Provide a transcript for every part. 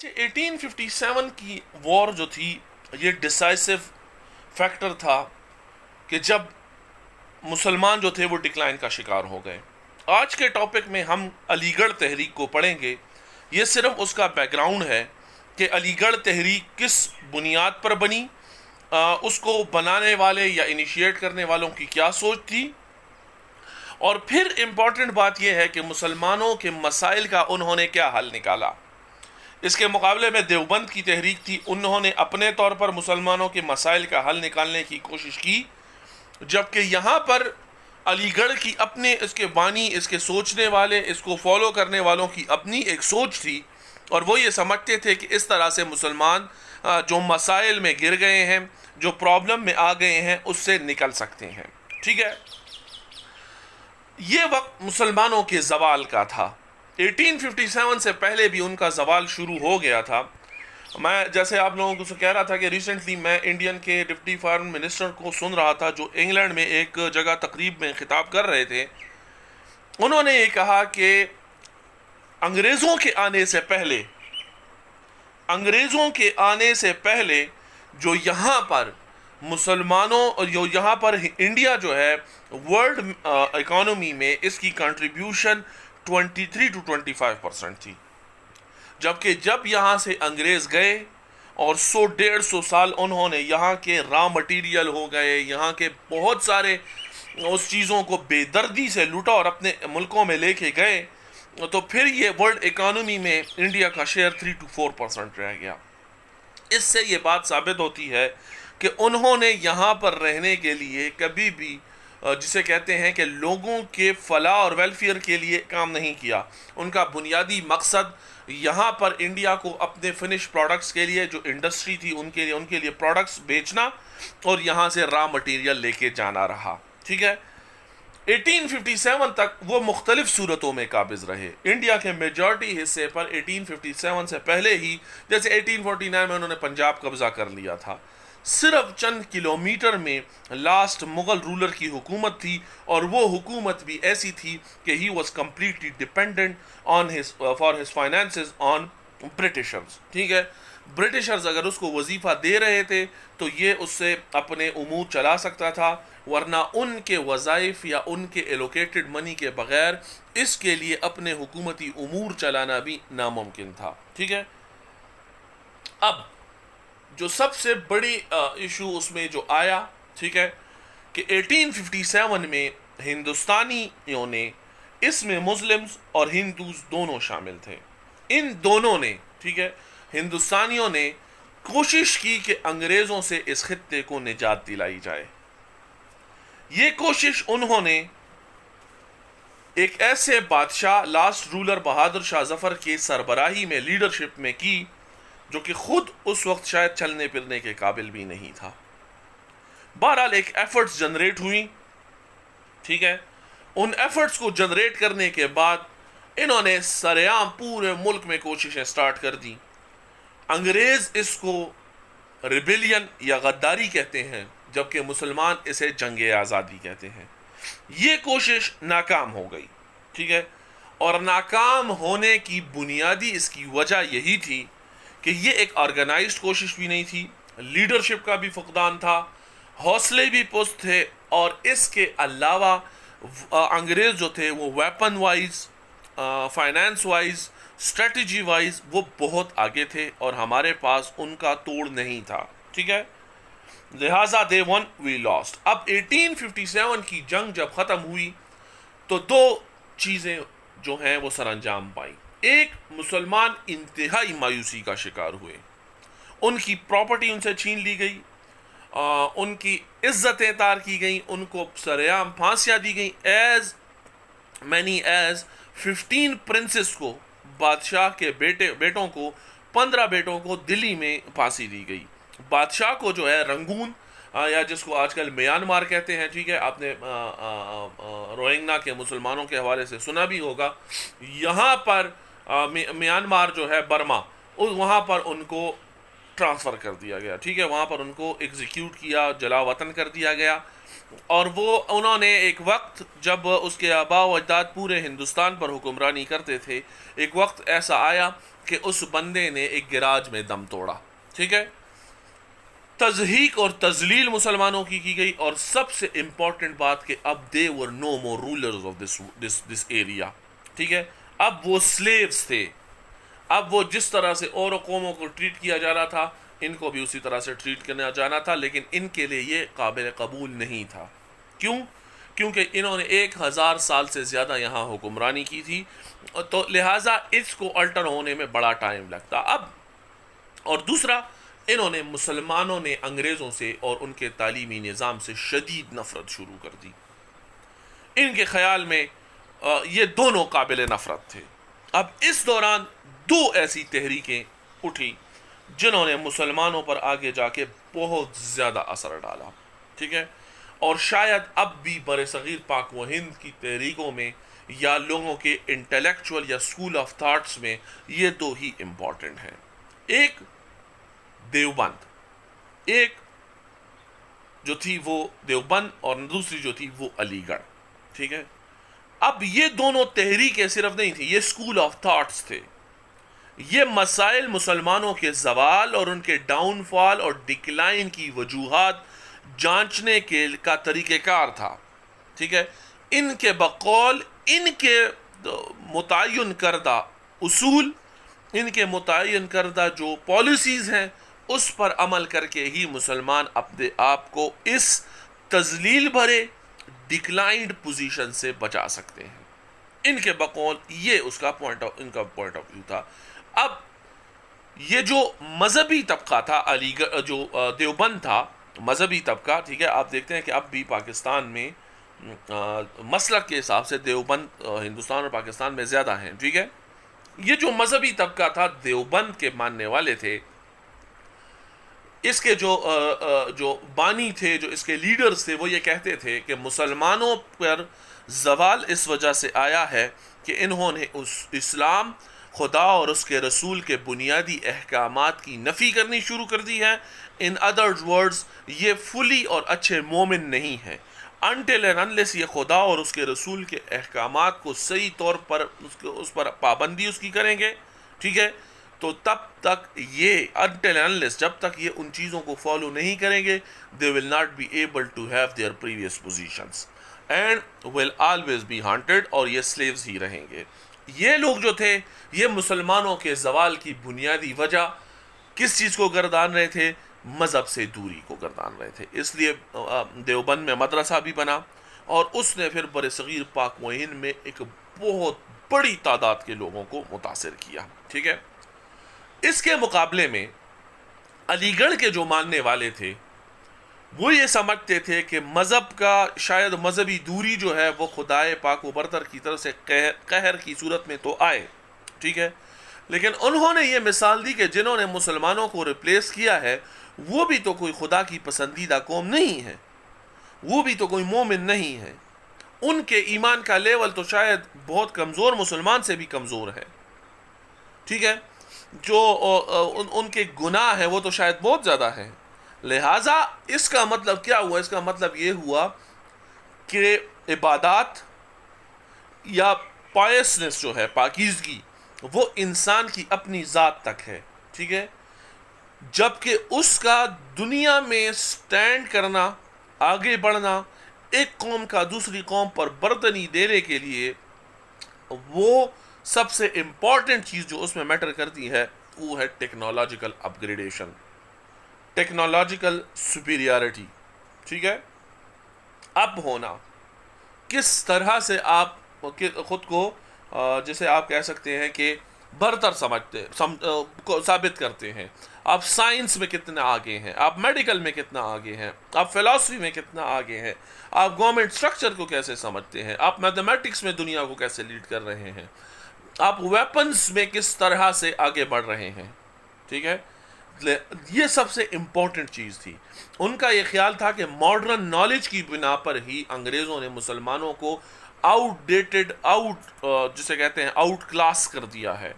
1857 کی وار جو تھی یہ ڈیسائسو فیکٹر تھا کہ جب مسلمان جو تھے وہ ڈکلائن کا شکار ہو گئے. آج کے ٹاپک میں ہم علی گڑھ تحریک کو پڑھیں گے. یہ صرف اس کا بیک گراؤنڈ ہے کہ علی گڑھ تحریک کس بنیاد پر بنی, اس کو بنانے والے یا انیشیٹ کرنے والوں کی کیا سوچ تھی, اور پھر امپورٹنٹ بات یہ ہے کہ مسلمانوں کے مسائل کا انہوں نے کیا حل نکالا. اس کے مقابلے میں دیوبند کی تحریک تھی, انہوں نے اپنے طور پر مسلمانوں کے مسائل کا حل نکالنے کی کوشش کی, جبکہ یہاں پر علی گڑھ کی اپنے اس کے بانی, اس کے سوچنے والے, اس کو فالو کرنے والوں کی اپنی ایک سوچ تھی, اور وہ یہ سمجھتے تھے کہ اس طرح سے مسلمان جو مسائل میں گر گئے ہیں, جو پرابلم میں آ گئے ہیں, اس سے نکل سکتے ہیں. ٹھیک ہے, یہ وقت مسلمانوں کے زوال کا تھا. 1857 سے پہلے بھی ان کا زوال شروع ہو گیا تھا. میں جیسے آپ لوگوں کو کہہ رہا تھا کہ ریسنٹلی میں انڈین کے ڈپٹی فارن منسٹر کو سن رہا تھا جو انگلینڈ میں ایک جگہ تقریب میں خطاب کر رہے تھے. انہوں نے یہ کہا کہ انگریزوں کے آنے سے پہلے جو یہاں پر مسلمانوں, جو یہاں پر انڈیا جو ہے ورلڈ اکانومی میں اس کی کنٹریبیوشن 23 to 25% تھی, جبکہ جب یہاں سے انگریز گئے اور 100-150 سال انہوں نے یہاں کے را مٹیریل ہو گئے, یہاں کے بہت سارے اس چیزوں کو بے دردی سے لوٹا اور اپنے ملکوں میں لے کے گئے, تو پھر یہ ورلڈ اکانومی میں انڈیا کا شیئر 3 to 4% رہ گیا. اس سے یہ بات ثابت ہوتی ہے کہ انہوں نے یہاں پر رہنے کے لیے کبھی بھی جسے کہتے ہیں کہ لوگوں کے فلاح اور ویلفیئر کے لیے کام نہیں کیا. ان کا بنیادی مقصد یہاں پر انڈیا کو اپنے فنش پروڈکٹس کے لیے, جو انڈسٹری تھی ان کے لیے پروڈکٹس بیچنا اور یہاں سے را مٹیریل لے کے جانا رہا. ٹھیک ہے, 1857 تک وہ مختلف صورتوں میں قابض رہے. انڈیا کے میجورٹی حصے پر 1857 سے پہلے ہی, جیسے 1849 میں انہوں نے پنجاب قبضہ کر لیا تھا, صرف چند کلومیٹر میں لاسٹ مغل رولر کی حکومت تھی, اور وہ حکومت بھی ایسی تھی کہ he was completely dependent for his finances on Britishers. ٹھیک ہے, برٹشرز اگر اس کو وظیفہ دے رہے تھے تو یہ اس سے اپنے امور چلا سکتا تھا, ورنہ ان کے وظائف یا ان کے ایلوکیٹڈ منی کے بغیر اس کے لیے اپنے حکومتی امور چلانا بھی ناممکن تھا. ٹھیک ہے, اب جو سب سے بڑی ایشو اس میں جو آیا, ٹھیک ہے, کہ 1857 میں ہندوستانیوں نے, اس میں مسلمز اور ہندوز دونوں شامل تھے, ان دونوں نے, ٹھیک ہے, ہندوستانیوں نے کوشش کی کہ انگریزوں سے اس خطے کو نجات دلائی جائے. یہ کوشش انہوں نے ایک ایسے بادشاہ لاسٹ رولر بہادر شاہ ظفر کی سربراہی میں, لیڈرشپ میں کی, جو کہ خود اس وقت شاید چلنے پھرنے کے قابل بھی نہیں تھا. بہرحال ایک ایفرٹس جنریٹ ہوئی. ٹھیک ہے, ان ایفرٹس کو جنریٹ کرنے کے بعد انہوں نے سریعام پورے ملک میں کوششیں سٹارٹ کر دی. انگریز اس کو ریبیلین یا غداری کہتے ہیں, جبکہ مسلمان اسے جنگ آزادی کہتے ہیں. یہ کوشش ناکام ہو گئی. ٹھیک ہے, اور ناکام ہونے کی بنیادی اس کی وجہ یہی تھی کہ یہ ایک آرگنائزڈ کوشش بھی نہیں تھی, لیڈرشپ کا بھی فقدان تھا, حوصلے بھی پست تھے, اور اس کے علاوہ انگریز جو تھے وہ weapon wise, finance wise, strategy wise وہ بہت آگے تھے, اور ہمارے پاس ان کا توڑ نہیں تھا. ٹھیک ہے, لہٰذا they won we lost. اب 1857 کی جنگ جب ختم ہوئی تو دو چیزیں جو ہیں وہ سر انجام پائیں. ایک, مسلمان انتہائی مایوسی کا شکار ہوئے, ان کی پراپرٹی ان سے چھین لی گئی, ان کی عزتیں تار کی گئیں, ان کو سریعام پھانسیاں دی گئیں. ایز مینی ایز 15 پرنسز کو, بادشاہ کے بیٹوں کو, 15 بیٹوں کو دلی میں پھانسی دی گئی. بادشاہ کو جو ہے رنگون, یا جس کو آج کل میانمار کہتے ہیں, ٹھیک ہے, آپ نے روہنگیا کے مسلمانوں کے حوالے سے سنا بھی ہوگا, یہاں پر میانمار جو ہے برما, وہاں پر ان کو ٹرانسفر کر دیا گیا، ٹھیک ہے، وہاں پر ان کو ایگزیکیوٹ کیا، جلا وطن کر دیا گیا. اور وہ انہوں نے ایک وقت جب اس کے آباء و اجداد پورے ہندوستان پر حکمرانی کرتے تھے، ایک وقت ایسا آیا کہ اس بندے نے ایک گراج میں دم توڑا، ٹھیک ہے. تضحیک اور تذلیل مسلمانوں کی گئی، اور سب سے امپورٹنٹ بات کہ اب they were no more rulers of this area، ٹھیک ہے. اب وہ سلیوز تھے، اب وہ جس طرح سے اور قوموں کو ٹریٹ کیا جا رہا تھا ان کو بھی اسی طرح سے ٹریٹ کرنا جانا تھا، لیکن ان کے لیے یہ قابل قبول نہیں تھا. کیوں؟ کیونکہ انہوں نے 1000 سال سے زیادہ یہاں حکمرانی کی تھی، تو لہٰذا اس کو الٹر ہونے میں بڑا ٹائم لگتا. اب اور دوسرا، انہوں نے مسلمانوں نے انگریزوں سے اور ان کے تعلیمی نظام سے شدید نفرت شروع کر دی. ان کے خیال میں یہ دونوں قابل نفرت تھے. اب اس دوران 2 ایسی تحریکیں اٹھی جنہوں نے مسلمانوں پر آگے جا کے بہت زیادہ اثر ڈالا، ٹھیک ہے. اور شاید اب بھی بر صغیر پاک و ہند کی تحریکوں میں یا لوگوں کے انٹلیکچول یا اسکول آف تھاٹس میں یہ 2 ہی امپورٹنٹ ہیں. ایک دیوبند، ایک جو تھی وہ دیوبند، اور دوسری جو تھی وہ علی گڑھ، ٹھیک ہے. اب یہ دونوں تحریکیں صرف نہیں تھی، یہ اسکول آف تھاٹس تھے. یہ مسائل مسلمانوں کے زوال اور ان کے ڈاؤن فال اور ڈکلائن کی وجوہات جانچنے کا طریقہ کار تھا، ٹھیک ہے. ان کے بقول ان کے متعین کردہ اصول، ان کے متعین کردہ جو پالیسیز ہیں اس پر عمل کر کے ہی مسلمان اپنے آپ کو اس تذلیل بھرے ڈکلائنڈ پوزیشن سے بچا سکتے ہیں. ان کے بقول یہ اس کا ان کا پوائنٹ آف ویو تھا. اب یہ جو مذہبی طبقہ تھا علی گڑھ، جو دیوبند تھا مذہبی طبقہ، ٹھیک ہے، آپ دیکھتے ہیں کہ اب بھی پاکستان میں مسلک کے حساب سے دیوبند ہندوستان اور پاکستان میں زیادہ ہیں، ٹھیک ہے. یہ جو مذہبی طبقہ تھا دیوبند کے ماننے والے تھے، اس کے جو بانی تھے، جو اس کے لیڈرز تھے، وہ یہ کہتے تھے کہ مسلمانوں پر زوال اس وجہ سے آیا ہے کہ انہوں نے اسلام، خدا اور اس کے رسول کے بنیادی احکامات کی نفی کرنی شروع کر دی ہے. ان ادر ورڈز یہ فلی اور اچھے مومن نہیں ہیں. انٹل اینڈ انلیس یہ خدا اور اس کے رسول کے احکامات کو صحیح طور پر اس پر پابندی اس کی کریں گے، ٹھیک ہے، تو تب تک یہ until and unless جب تک یہ ان چیزوں کو فالو نہیں کریں گے they will not be able to have their previous positions and will always be haunted، اور یہ slaves ہی رہیں گے. یہ لوگ جو تھے یہ مسلمانوں کے زوال کی بنیادی وجہ کس چیز کو گردان رہے تھے؟ مذہب سے دوری کو گردان رہے تھے. اس لیے دیوبند میں مدرسہ بھی بنا، اور اس نے پھر بر صغیر پاک و ہند میں ایک بہت بڑی تعداد کے لوگوں کو متاثر کیا، ٹھیک ہے. اس کے مقابلے میں علی گڑھ کے جو ماننے والے تھے وہ یہ سمجھتے تھے کہ مذہب کا شاید مذہبی دوری جو ہے وہ خدائے پاک و برتر کی طرف سے قہر کی صورت میں تو آئے، ٹھیک ہے، لیکن انہوں نے یہ مثال دی کہ جنہوں نے مسلمانوں کو ریپلیس کیا ہے وہ بھی تو کوئی خدا کی پسندیدہ قوم نہیں ہے، وہ بھی تو کوئی مومن نہیں ہے. ان کے ایمان کا لیول تو شاید بہت کمزور مسلمان سے بھی کمزور ہے، ٹھیک ہے. جو ان کے گناہ ہیں وہ تو شاید بہت زیادہ ہیں. لہٰذا اس کا مطلب کیا ہوا؟ اس کا مطلب یہ ہوا کہ عبادات یا پائسنس جو ہے، پاکیزگی، وہ انسان کی اپنی ذات تک ہے، ٹھیک ہے، جبکہ اس کا دنیا میں سٹینڈ کرنا، آگے بڑھنا، ایک قوم کا دوسری قوم پر برتنی دینے کے لیے وہ سب سے امپورٹنٹ چیز جو اس میں میٹر کرتی ہے وہ ہے ٹیکنالوجیکل اپ گریڈیشن، ٹیکنالوجیکل سپیریارٹی، ٹھیک ہے. اب ہونا کس طرح سے آپ خود کو جسے آپ کہہ سکتے ہیں کہ برتر ثابت کرتے ہیں. آپ سائنس میں کتنا آگے ہیں، آپ میڈیکل میں کتنا آگے ہیں، آپ فلسفی میں کتنا آگے ہیں، آپ گورنمنٹ سٹرکچر کو کیسے سمجھتے ہیں، آپ میتھمیٹکس میں دنیا کو کیسے لیڈ کر رہے ہیں، آپ ویپنز میں کس طرح سے آگے بڑھ رہے ہیں، ٹھیک ہے. یہ سب سے امپورٹنٹ چیز تھی. ان کا یہ خیال تھا کہ ماڈرن نالج کی بنا پر ہی انگریزوں نے مسلمانوں کو جسے کہتے ہیں آؤٹ کلاس کر دیا ہے.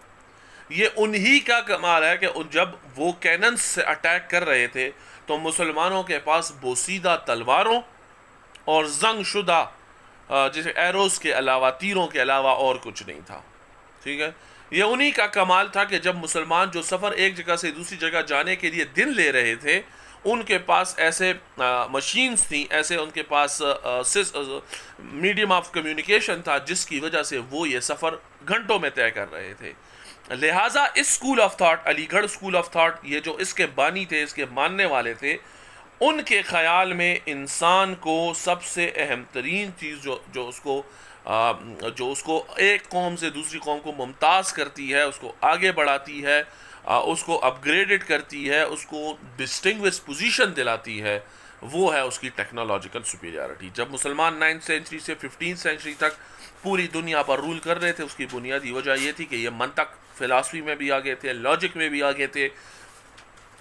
یہ انہی کا کمال ہے کہ جب وہ کیننز سے اٹیک کر رہے تھے تو مسلمانوں کے پاس بوسیدہ تلواروں اور زنگ شدہ جیسے ایروز کے علاوہ، تیروں کے علاوہ اور کچھ نہیں تھا. ٹھیک ہے، یہ انہی کا کمال تھا کہ جب مسلمان جو سفر ایک جگہ سے دوسری جگہ جانے کے لیے دن لے رہے تھے، ان کے پاس ایسے مشینز تھیں، ایسے ان کے پاس میڈیم آف کمیونیکیشن تھا جس کی وجہ سے وہ یہ سفر گھنٹوں میں طے کر رہے تھے. لہٰذا اس اسکول آف تھاٹ، علی گڑھ اسکول آف تھاٹ، یہ جو اس کے بانی تھے، اس کے ماننے والے تھے، ان کے خیال میں انسان کو سب سے اہم ترین چیز جو اس کو ایک قوم سے دوسری قوم کو ممتاز کرتی ہے، اس کو آگے بڑھاتی ہے، اس کو اپ گریڈڈ کرتی ہے، اس کو ڈسٹنگوش پوزیشن دلاتی ہے، وہ ہے اس کی ٹیکنالوجیکل سپیریارٹی. جب مسلمان 9th سینچری سے 15th سینچری تک پوری دنیا پر رول کر رہے تھے، اس کی بنیادی وجہ یہ تھی کہ یہ منطق، فلاسفی میں بھی آگے تھے، لاجک میں بھی آگے تھے،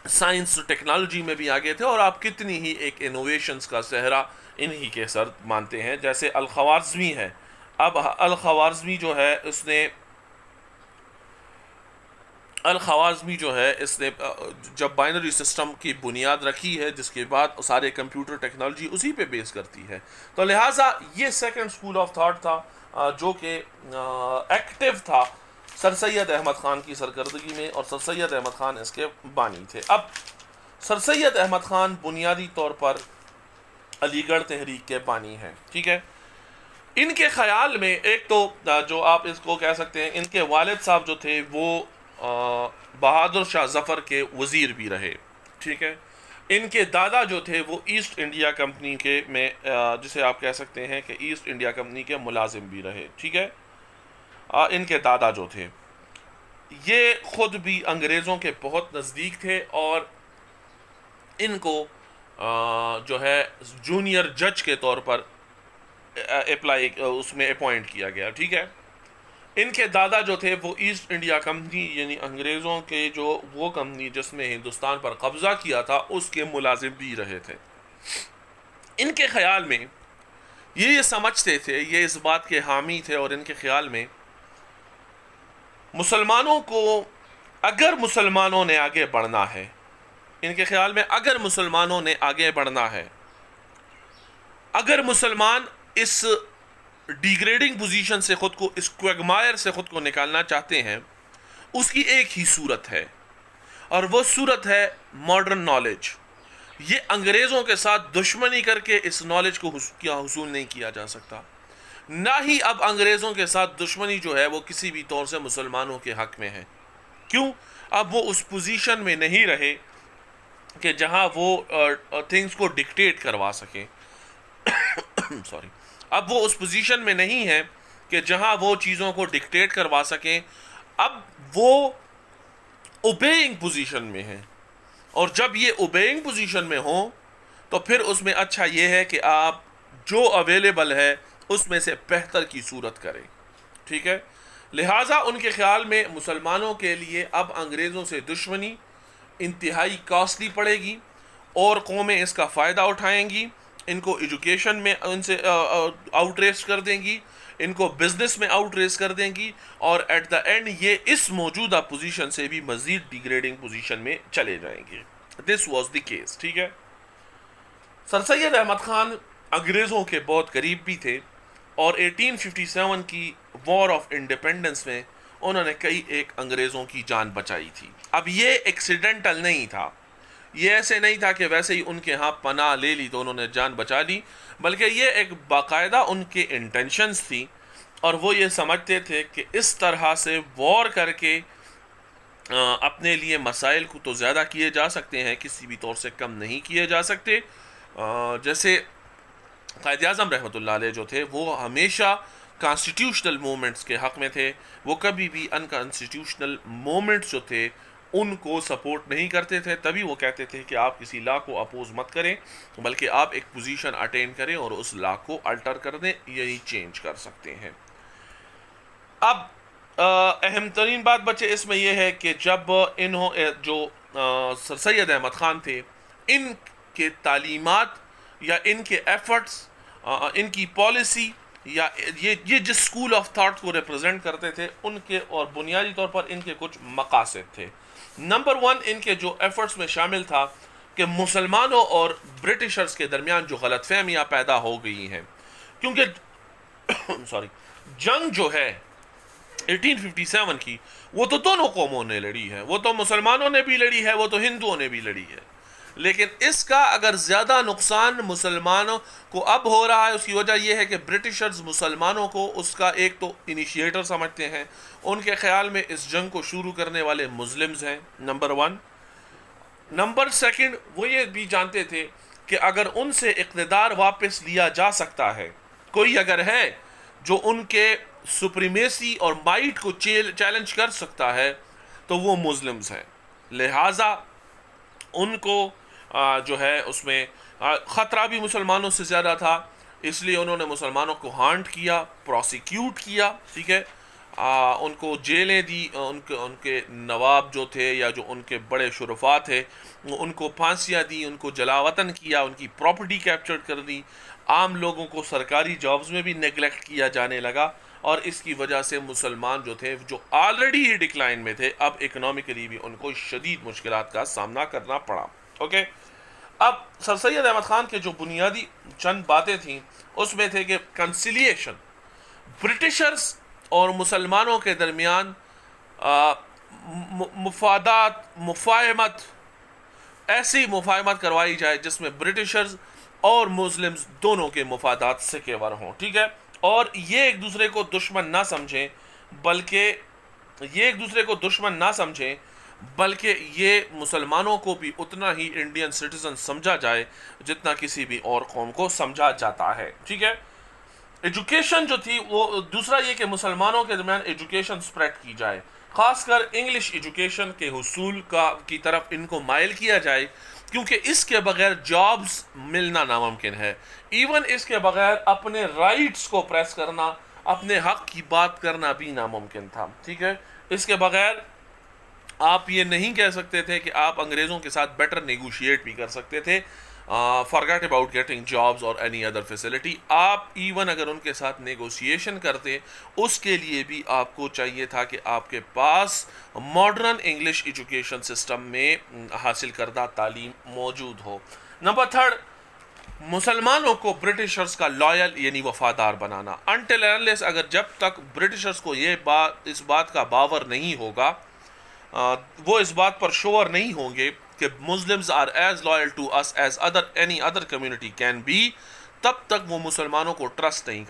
سائنس ٹیکنالوجی میں بھی آگے تھے، اور آپ کتنی ہی ایک انوویشنز کا صحرا انہی کے سر مانتے ہیں. جیسے الخوارزمی ہے. اب الخوارزمی جو ہے اس نے جب بائنری سسٹم کی بنیاد رکھی ہے، جس کے بعد سارے کمپیوٹر ٹیکنالوجی اسی پہ بیس کرتی ہے، تو لہٰذا یہ سیکنڈ اسکول آف تھاٹ تھا جو کہ ایکٹیو تھا سر سید احمد خان کی سرکردگی میں، اور سر سید احمد خان اس کے بانی تھے. اب سر سید احمد خان بنیادی طور پر علی گڑھ تحریک کے بانی ہیں. ٹھیک ہے، ان کے خیال میں ایک تو جو آپ اس کو کہہ سکتے ہیں، ان کے والد صاحب جو تھے وہ بہادر شاہ ظفر کے وزیر بھی رہے. ٹھیک ہے، ان کے دادا جو تھے وہ ایسٹ انڈیا کمپنی کے میں جسے آپ کہہ سکتے ہیں کہ ایسٹ انڈیا کمپنی کے ملازم بھی رہے. ٹھیک ہے، ان کے دادا جو تھے یہ خود بھی انگریزوں کے بہت نزدیک تھے، اور ان کو جو ہے جونیئر جج کے طور پر اس میں اپوائنٹ کیا گیا. ٹھیک ہے، ان کے دادا جو تھے وہ ایسٹ انڈیا کمپنی، یعنی انگریزوں کے جو وہ کمپنی جس نے ہندوستان پر قبضہ کیا تھا، اس کے ملازم بھی رہے تھے. ان کے خیال میں یہ سمجھتے تھے، یہ اس بات کے حامی تھے، اور ان کے خیال میں مسلمانوں کو اگر مسلمانوں نے آگے بڑھنا ہے، ان کے خیال میں اگر مسلمانوں نے آگے بڑھنا ہے، اگر مسلمان اس ڈیگریڈنگ پوزیشن سے خود کو، اس کویگمائر سے خود کو نکالنا چاہتے ہیں، اس کی ایک ہی صورت ہے، اور وہ صورت ہے ماڈرن نالج. یہ انگریزوں کے ساتھ دشمنی کر کے اس نالج کو حصول نہیں کیا جا سکتا، نہ ہی اب انگریزوں کے ساتھ دشمنی جو ہے وہ کسی بھی طور سے مسلمانوں کے حق میں ہے. کیوں؟ اب وہ اس پوزیشن میں نہیں رہے کہ جہاں وہ تھنگز کو ڈکٹیٹ کروا سکیں. سوری، اب وہ اس پوزیشن میں نہیں ہے کہ جہاں وہ چیزوں کو ڈکٹیٹ کروا سکیں. اب وہ اوبیئنگ پوزیشن میں ہیں، اور جب یہ اوبیئنگ پوزیشن میں ہوں تو پھر اس میں اچھا یہ ہے کہ آپ جو اویلیبل ہے اس میں سے بہتر کی صورت کریں. ٹھیک ہے، لہٰذا ان کے خیال میں مسلمانوں کے لیے اب انگریزوں سے دشمنی انتہائی کاسٹلی پڑے گی، اور قومیں اس کا فائدہ اٹھائیں گی، ان کو ایجوکیشن میں ان سے آؤٹ ریس کر دیں گی، ان کو بزنس میں آؤٹ ریس کر دیں گی، اور ایٹ دا اینڈ یہ اس موجودہ پوزیشن سے بھی مزید ڈیگریڈنگ پوزیشن میں چلے جائیں گے. This was the case. ٹھیک ہے، سر سید احمد خان انگریزوں کے بہت قریب بھی تھے، اور 1857 کی وار آف انڈیپینڈنس میں انہوں نے کئی ایک انگریزوں کی جان بچائی تھی. اب یہ ایکسیڈنٹل نہیں تھا، یہ ایسے نہیں تھا کہ ویسے ہی ان کے ہاں پناہ لے لی تو انہوں نے جان بچا لی، بلکہ یہ ایک باقاعدہ ان کے انٹینشنز تھی، اور وہ یہ سمجھتے تھے کہ اس طرح سے وار کر کے اپنے لیے مسائل کو تو زیادہ کیے جا سکتے ہیں، کسی بھی طور سے کم نہیں کیے جا سکتے. جیسے قائد اعظم رحمۃ اللہ علیہ جو تھے وہ ہمیشہ کانسٹیٹیوشنل مومنٹس کے حق میں تھے، وہ کبھی بھی انکانسٹیٹیوشنل مومنٹس جو تھے ان کو سپورٹ نہیں کرتے تھے. تبھی وہ کہتے تھے کہ آپ کسی لا کو اپوز مت کریں، بلکہ آپ ایک پوزیشن اٹین کریں اور اس لا کو الٹر کر دیں، یہی چینج کر سکتے ہیں. اب اہم ترین بات بچے اس میں یہ ہے کہ جب جو سر سید احمد خان تھے، ان کے تعلیمات یا ان کے ایفرٹس، ان کی پالیسی یا یہ جس اسکول آف تھاٹ کو ریپرزینٹ کرتے تھے ان کے، اور بنیادی طور پر ان کے کچھ مقاصد تھے. نمبر 1 ان کے جو ایفرٹس میں شامل تھا کہ مسلمانوں اور برٹشرز کے درمیان جو غلط فہمیاں پیدا ہو گئی ہیں، کیونکہ سوری جنگ جو ہے 1857 کی، وہ تو دونوں قوموں نے لڑی ہے، وہ تو مسلمانوں نے بھی لڑی ہے، وہ تو ہندوؤں نے بھی لڑی ہے، لیکن اس کا اگر زیادہ نقصان مسلمانوں کو اب ہو رہا ہے، اس کی وجہ یہ ہے کہ برٹشرز مسلمانوں کو اس کا ایک تو انیشیٹر سمجھتے ہیں. ان کے خیال میں اس جنگ کو شروع کرنے والے مسلمز ہیں، نمبر 1. نمبر 2 وہ یہ بھی جانتے تھے کہ اگر ان سے اقتدار واپس لیا جا سکتا ہے، کوئی اگر ہے جو ان کے سپریمیسی اور مائٹ کو چیلنج کر سکتا ہے تو وہ مسلمز ہیں. لہٰذا ان کو جو ہے اس میں خطرہ بھی مسلمانوں سے زیادہ تھا، اس لیے انہوں نے مسلمانوں کو ہانٹ کیا، پروسیکیوٹ کیا، ٹھیک ہے، ان کو جیلیں دی، ان کے نواب جو تھے یا جو ان کے بڑے شرفاء تھے ان کو پھانسیاں دی، ان کو جلا وطن کیا، ان کی پراپرٹی کیپچر کر دی. عام لوگوں کو سرکاری جابز میں بھی نیگلیکٹ کیا جانے لگا، اور اس کی وجہ سے مسلمان جو تھے جو آلریڈی ہی ڈکلائن میں تھے، اب اکنامکلی بھی ان کو شدید مشکلات کا سامنا کرنا پڑا. اوکے، اب سر سید احمد خان کے جو بنیادی چند باتیں تھیں اس میں تھے کہ کنسیلیشن، برٹشرز اور مسلمانوں کے درمیان مفاہمت، ایسی مفاہمت کروائی جائے جس میں برٹشرز اور مسلمز دونوں کے مفادات سکیور ہوں، ٹھیک ہے، اور یہ ایک دوسرے کو دشمن نہ سمجھیں، بلکہ یہ مسلمانوں کو بھی اتنا ہی انڈین سٹیزن سمجھا جائے جتنا کسی بھی اور قوم کو سمجھا جاتا ہے، ٹھیک ہے. ایجوکیشن جو تھی وہ دوسرا یہ کہ مسلمانوں کے درمیان ایجوکیشن سپریڈ کی جائے، خاص کر انگلش ایجوکیشن کے حصول کی طرف ان کو مائل کیا جائے، کیونکہ اس کے بغیر جابز ملنا ناممکن ہے. ایون اس کے بغیر اپنے رائٹس کو پریس کرنا، اپنے حق کی بات کرنا بھی ناممکن تھا، ٹھیک ہے. اس کے بغیر آپ یہ نہیں کہہ سکتے تھے کہ آپ انگریزوں کے ساتھ بیٹر نیگوشیٹ بھی کر سکتے تھے. forget about getting jobs or any other facility. آپ ایون اگر ان کے ساتھ نیگوسیشن کرتے، اس کے لیے بھی آپ کو چاہیے تھا کہ آپ کے پاس ماڈرن انگلش ایجوکیشن سسٹم میں حاصل کردہ تعلیم موجود ہو. نمبر 3 مسلمانوں کو برٹشرز کا لائل یعنی وفادار بنانا. until and unless اگر جب تک برٹشرز کو اس بات کا باور نہیں ہوگا، وہ اس بات پر شور نہیں ہوں گے کہ Muslims are as loyal to us as any other community can be، تب تک وہ مسلمانوں کو ٹرسٹ نہیں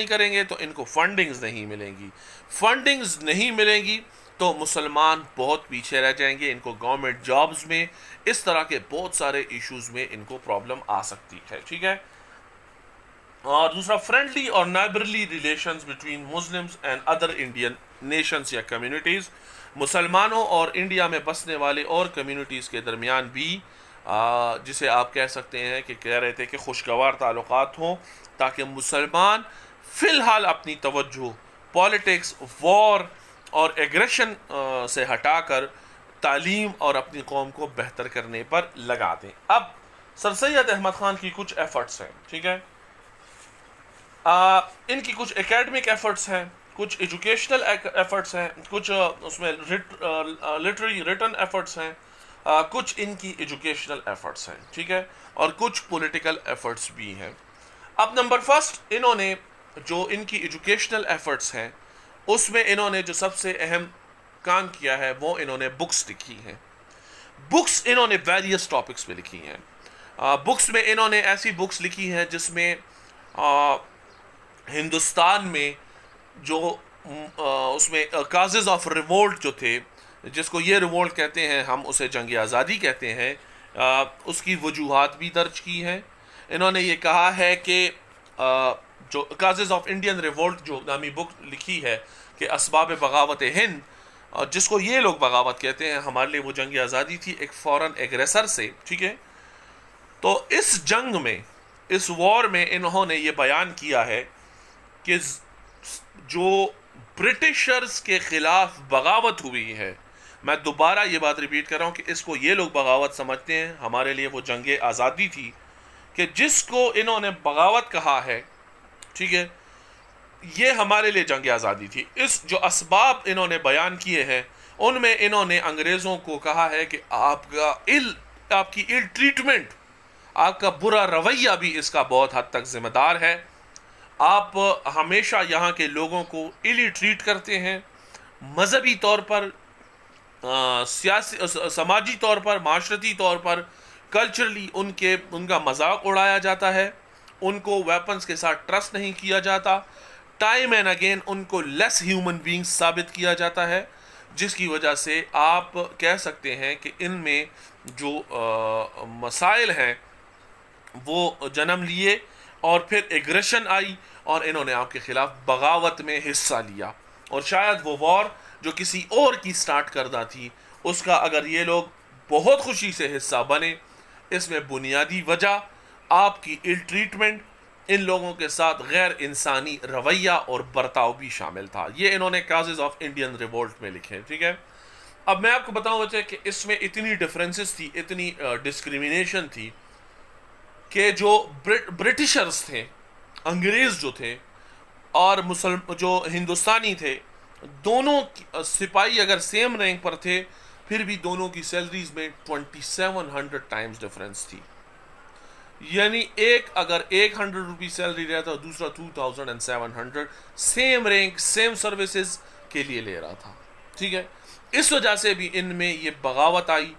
کریں گے تو ان کو فنڈنگز نہیں ملیں گی. فنڈنگز نہیں ملیں گی تو مسلمان بہت پیچھے رہ جائیں گے، ان کو گورنمنٹ جابز میں، اس طرح کے بہت سارے ایشوز میں ان کو پرابلم آ سکتی ہے، ٹھیک ہے. اور دوسرا فرینڈلی اور neighbourly relations between Muslims and other Indian nations یا کمیونٹیز. مسلمانوں اور انڈیا میں بسنے والے اور کمیونٹیز کے درمیان بھی جسے آپ کہہ سکتے ہیں کہ کہہ رہے تھے کہ خوشگوار تعلقات ہوں، تاکہ مسلمان فی الحال اپنی توجہ پالیٹکس، وار اور ایگریشن سے ہٹا کر تعلیم اور اپنی قوم کو بہتر کرنے پر لگا دیں. اب سر سید احمد خان کی کچھ ایفرٹس ہیں، ٹھیک ہے. ان کی کچھ اکیڈمک ایفرٹس ہیں، کچھ ایجوکیشنل ایفرٹس ہیں، کچھ اس میں لٹری ریٹن ایفرٹس ہیں، کچھ ان کی ایجوکیشنل ایفرٹس ہیں، ٹھیک ہے، اور کچھ پولیٹیکل ایفرٹس بھی ہیں. اب نمبر 1 انہوں نے جو ان کی ایجوکیشنل ایفرٹس ہیں اس میں انہوں نے جو سب سے اہم کام کیا ہے وہ انہوں نے بکس لکھی ہیں. بکس انہوں نے ویریس ٹاپکس میں لکھی ہیں. بکس میں انہوں نے ایسی بکس لکھی ہیں جس میں ہندوستان میں جو اس میں کازز آف ریوولٹ جو تھے، جس کو یہ ریوولٹ کہتے ہیں، ہم اسے جنگ آزادی کہتے ہیں، اس کی وجوہات بھی درج کی ہیں. انہوں نے یہ کہا ہے کہ جو کازز آف انڈین ریوولٹ جو نامی بک لکھی ہے کہ اسباب بغاوت ہند، جس کو یہ لوگ بغاوت کہتے ہیں، ہمارے لیے وہ جنگ آزادی تھی ایک فورن ایگریسر سے، ٹھیک ہے. تو اس جنگ میں، اس وار میں انہوں نے یہ بیان کیا ہے کہ جو برٹشرز کے خلاف بغاوت ہوئی ہے، میں دوبارہ یہ بات ریپیٹ کر رہا ہوں کہ اس کو یہ لوگ بغاوت سمجھتے ہیں، ہمارے لیے وہ جنگ آزادی تھی، کہ جس کو انہوں نے بغاوت کہا ہے، ٹھیک ہے، یہ ہمارے لیے جنگ آزادی تھی. اس جو اسباب انہوں نے بیان کیے ہیں ان میں انہوں نے انگریزوں کو کہا ہے کہ آپ کی ال ٹریٹمنٹ، آپ کا برا رویہ بھی اس کا بہت حد تک ذمہ دار ہے. آپ ہمیشہ یہاں کے لوگوں کو الی ٹریٹ کرتے ہیں، مذہبی طور پر، سیاسی، سماجی طور پر، معاشرتی طور پر، کلچرلی ان کا مذاق اڑایا جاتا ہے، ان کو ویپنز کے ساتھ ٹرسٹ نہیں کیا جاتا، ٹائم اینڈ اگین ان کو لیس ہیومن بینگ ثابت کیا جاتا ہے، جس کی وجہ سے آپ کہہ سکتے ہیں کہ ان میں جو مسائل ہیں وہ جنم لیے، اور پھر ایگریشن آئی اور انہوں نے آپ کے خلاف بغاوت میں حصہ لیا. اور شاید وہ وار جو کسی اور کی سٹارٹ کردہ تھی، اس کا اگر یہ لوگ بہت خوشی سے حصہ بنے، اس میں بنیادی وجہ آپ کی ال ٹریٹمنٹ، ان لوگوں کے ساتھ غیر انسانی رویہ اور برتاؤ بھی شامل تھا. یہ انہوں نے کازز آف انڈین ریولٹ میں لکھے. ٹھیک ہے، اب میں آپ کو بتاؤں بچے کہ اس میں اتنی ڈفرینسز تھی، اتنی ڈسکریمنیشن تھی کہ جو برٹشرز تھے، انگریز جو تھے، اور جو ہندوستانی تھے، دونوں سپاہی اگر سیم رینک پر تھے پھر بھی دونوں کی سیلریز میں 2700 ٹائمز ڈفرینس تھی. یعنی ایک اگر 100 روپی سیلری رہتا تو دوسرا 2700 سیم رینک سیم سروسز کے لیے لے رہا تھا. ٹھیک ہے، اس وجہ سے بھی ان میں یہ بغاوت آئی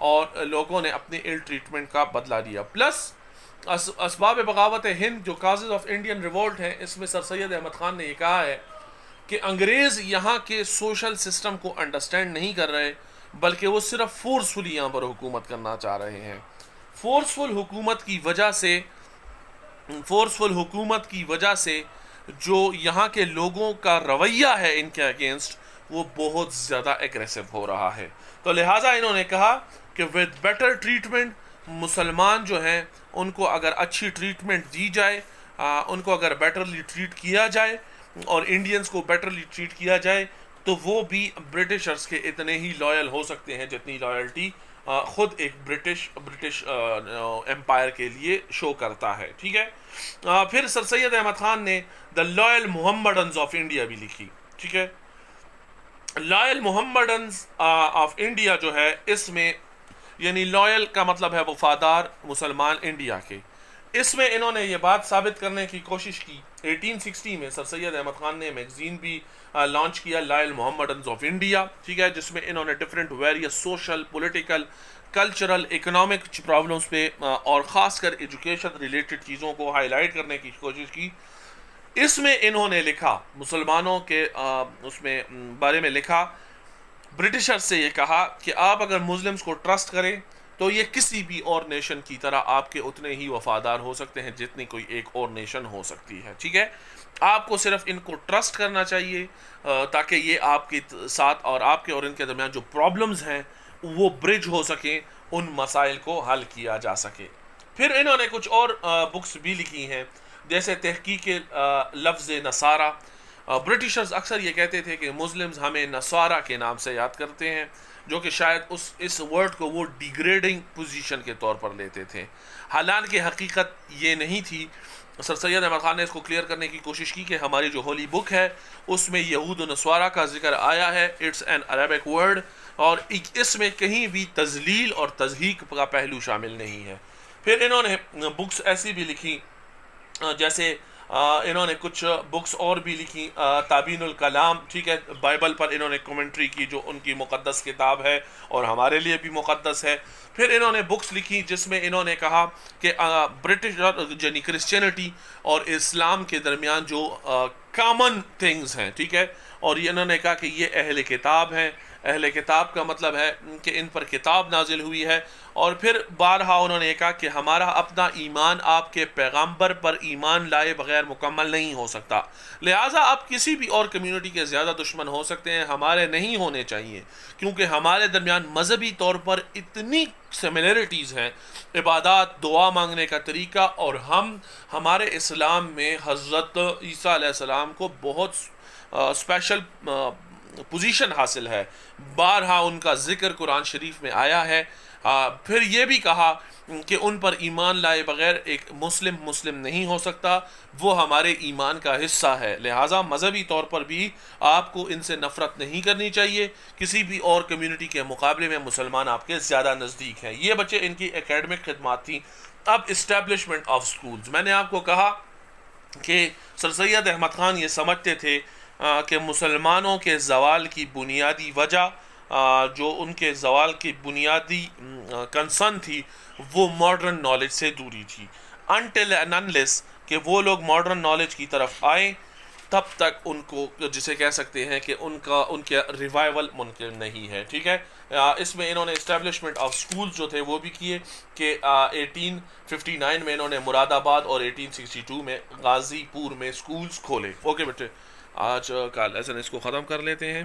اور لوگوں نے اپنے ال ٹریٹمنٹ کا بدلہ لیا. پلس اسباب بغاوت ہند جو کازز آف انڈین ریولٹ ہیں، اس میں سر سید احمد خان نے یہ کہا ہے کہ انگریز یہاں کے سوشل سسٹم کو انڈرسٹینڈ نہیں کر رہے، بلکہ وہ صرف فورسفلی یہاں پر حکومت کرنا چاہ رہے ہیں. فورسفل حکومت کی وجہ سے جو یہاں کے لوگوں کا رویہ ہے ان کے اگینسٹ، وہ بہت زیادہ ایگریسو ہو رہا ہے. تو لہٰذا انہوں نے کہا کہ ود بیٹر ٹریٹمنٹ، مسلمان جو ہیں ان کو اگر اچھی ٹریٹمنٹ دی جائے، ان کو اگر بیٹرلی ٹریٹ کیا جائے اور انڈینز کو بیٹرلی ٹریٹ کیا جائے، تو وہ بھی برٹشرز کے اتنے ہی لائل ہو سکتے ہیں جتنی لائلٹی خود ایک برٹش امپائر کے لیے شو کرتا ہے. ٹھیک ہے، پھر سر سید احمد خان نے دا لائل محمڈنز آف انڈیا بھی لکھی. ٹھیک ہے، لائل محمڈنز آف انڈیا جو ہے، اس میں یعنی لائل کا مطلب ہے وفادار مسلمان انڈیا کے. اس میں انہوں نے یہ بات ثابت کرنے کی کوشش کی. 1860 میں سر سید احمد خان نے میگزین بھی لانچ کیا، لائل محمڈنز آف انڈیا. ٹھیک ہے، جس میں انہوں نے different various social, political, cultural, economic problems پہ اور خاص کر ایجوکیشن ریلیٹڈ چیزوں کو ہائی لائٹ کرنے کی کوشش کی. اس میں انہوں نے لکھا، مسلمانوں کے اس میں بارے میں لکھا، برٹشر سے یہ کہا کہ آپ اگر مسلمز کو ٹرسٹ کریں تو یہ کسی بھی اور نیشن کی طرح آپ کے اتنے ہی وفادار ہو سکتے ہیں جتنی کوئی ایک اور نیشن ہو سکتی ہے. ٹھیک ہے، آپ کو صرف ان کو ٹرسٹ کرنا چاہیے تاکہ یہ آپ کے ساتھ اور آپ کے اور ان کے درمیان جو پرابلمز ہیں وہ برج ہو سکیں، ان مسائل کو حل کیا جا سکے. پھر انہوں نے کچھ اور بکس بھی لکھی ہیں، جیسے تحقیق لفظ نصارہ. برٹشرز اکثر یہ کہتے تھے کہ مسلمز ہمیں نصارہ کے نام سے یاد کرتے ہیں، جو کہ شاید اس ورڈ کو وہ ڈیگریڈنگ پوزیشن کے طور پر لیتے تھے، حالانکہ حقیقت یہ نہیں تھی. سر سید احمد خان نے اس کو کلیئر کرنے کی کوشش کی کہ ہماری جو ہولی بک ہے اس میں یہود و نصارہ کا ذکر آیا ہے، اٹس این عربک ورڈ، اور اس میں کہیں بھی تذلیل اور تضحیک کا پہلو شامل نہیں ہے. پھر انہوں نے بکس ایسی بھی لکھی، جیسے انہوں نے کچھ بکس اور بھی لکھی، تابین الکلام. ٹھیک ہے، بائبل پر انہوں نے کمنٹری کی جو ان کی مقدس کتاب ہے اور ہمارے لیے بھی مقدس ہے. پھر انہوں نے بکس لکھی جس میں انہوں نے کہا کہ برٹش یعنی کرسچینٹی اور اسلام کے درمیان جو کامن تھنگز ہیں. ٹھیک ہے، اور یہ انہوں نے کہا کہ یہ اہل کتاب ہیں. اہل کتاب کا مطلب ہے کہ ان پر کتاب نازل ہوئی ہے. اور پھر بارہا انہوں نے کہا کہ ہمارا اپنا ایمان آپ کے پیغمبر پر ایمان لائے بغیر مکمل نہیں ہو سکتا، لہٰذا آپ کسی بھی اور کمیونٹی کے زیادہ دشمن ہو سکتے ہیں، ہمارے نہیں ہونے چاہیے، کیونکہ ہمارے درمیان مذہبی طور پر اتنی سملیرٹیز ہیں، عبادات، دعا مانگنے کا طریقہ، اور ہمارے اسلام میں حضرت عیسیٰ علیہ السلام کو بہت اسپیشل پوزیشن حاصل ہے، بارہا ان کا ذکر قرآن شریف میں آیا ہے۔ پھر یہ بھی کہا کہ ان پر ایمان لائے بغیر ایک مسلم نہیں ہو سکتا، وہ ہمارے ایمان کا حصہ ہے، لہٰذا مذہبی طور پر بھی آپ کو ان سے نفرت نہیں کرنی چاہیے۔ کسی بھی اور کمیونٹی کے مقابلے میں مسلمان آپ کے زیادہ نزدیک ہیں۔ یہ بچے ان کی اکیڈمک خدمات تھیں۔ اب اسٹیبلشمنٹ آف سکولز، میں نے آپ کو کہا کہ سر سید احمد خان یہ سمجھتے تھے کہ مسلمانوں کے زوال کی بنیادی وجہ، جو ان کے زوال کی بنیادی کنسرن تھی، وہ ماڈرن نالج سے دوری تھی۔ انٹل اینڈ انلیس کہ وہ لوگ ماڈرن نالج کی طرف آئیں، تب تک ان کو جسے کہہ سکتے ہیں کہ ان کے ریوائول ممکن نہیں ہے، ٹھیک ہے۔ اس میں انہوں نے اسٹیبلشمنٹ آف سکولز جو تھے وہ بھی کیے کہ 1859 میں انہوں نے مراد آباد اور 1862 میں غازی پور میں سکولز کھولے۔ اوکے بیٹے، آج کا لیسن اس کو ختم کر لیتے ہیں۔